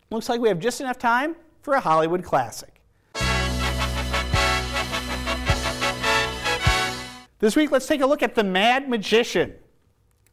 Looks like we have just enough time for a Hollywood classic. This week, let's take a look at The Mad Magician.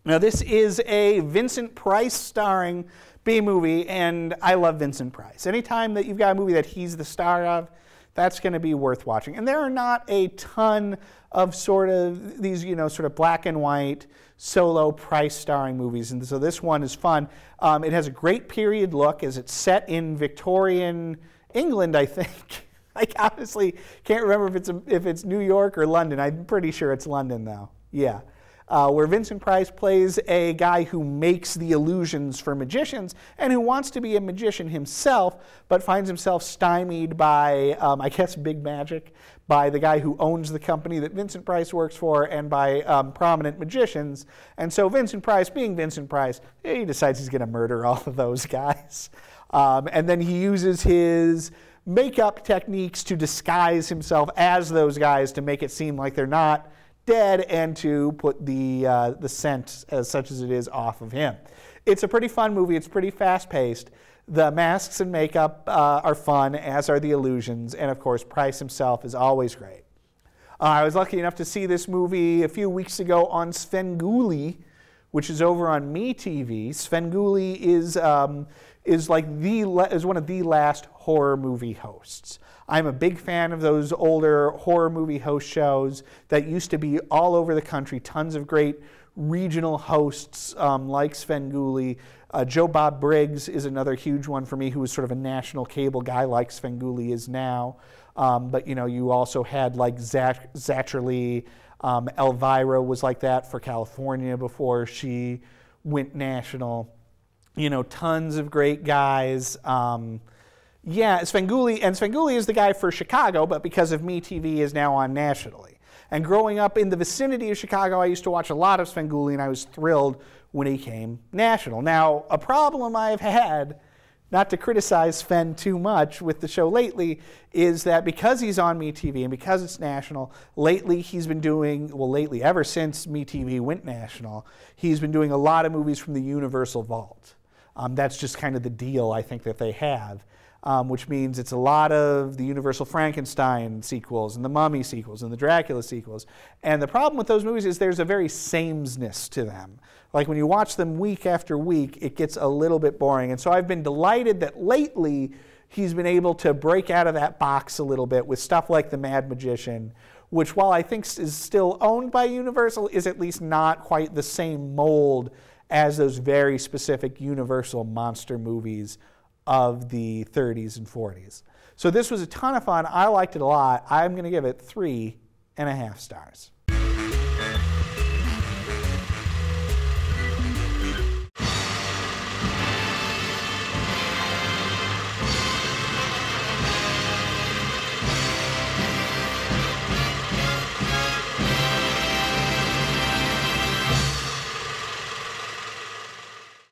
Now, this is a Vincent Price starring B-movie, and I love Vincent Price. Anytime that you've got a movie that he's the star of, that's going to be worth watching. And there are not a ton of sort of these, sort of black and white solo Price starring movies, and so this one is fun. It has a great period look as it's set in Victorian England, I think. I honestly can't remember if it's New York or London. I'm pretty sure it's London, though. Yeah. Where Vincent Price plays a guy who makes the illusions for magicians and who wants to be a magician himself, but finds himself stymied by, I guess, big magic, by the guy who owns the company that Vincent Price works for, and by prominent magicians. And so Vincent Price, being Vincent Price, he decides he's going to murder all of those guys. And then he uses his makeup techniques to disguise himself as those guys to make it seem like they're not dead, and to put the scent, as such as it is, off of him. It's a pretty fun movie. It's pretty fast-paced. The masks and makeup are fun, as are the illusions, and of course Price himself is always great. I was lucky enough to see this movie a few weeks ago on Svengoolie, which is over on MeTV. Svengoolie is one of the last horror movie hosts. I'm a big fan of those older horror movie host shows that used to be all over the country. Tons of great regional hosts like Svengoolie. Joe Bob Briggs is another huge one for me, who was sort of a national cable guy like Svengoolie is now. But you also had like Zacherle. Elvira was like that for California before she went national. Tons of great guys. Yeah, Svengoolie is the guy for Chicago, but because of MeTV is now on nationally. And growing up in the vicinity of Chicago, I used to watch a lot of Svengoolie, and I was thrilled when he came national. Now, a problem I've had, not to criticize Sven too much with the show lately, is that because he's on MeTV and because it's national, lately he's been doing, ever since MeTV went national, he's been doing a lot of movies from the Universal Vault. That's just kind of the deal, I think, that they have. Which means it's a lot of the Universal Frankenstein sequels and the Mummy sequels and the Dracula sequels. And the problem with those movies is there's a very sameness to them. Like when you watch them week after week, it gets a little bit boring. And so I've been delighted that lately he's been able to break out of that box a little bit with stuff like The Mad Magician, which, while I think is still owned by Universal, is at least not quite the same mold as those very specific Universal monster movies of the 30s and 40s. So this was a ton of fun. I liked it a lot. I'm going to give it 3.5 stars.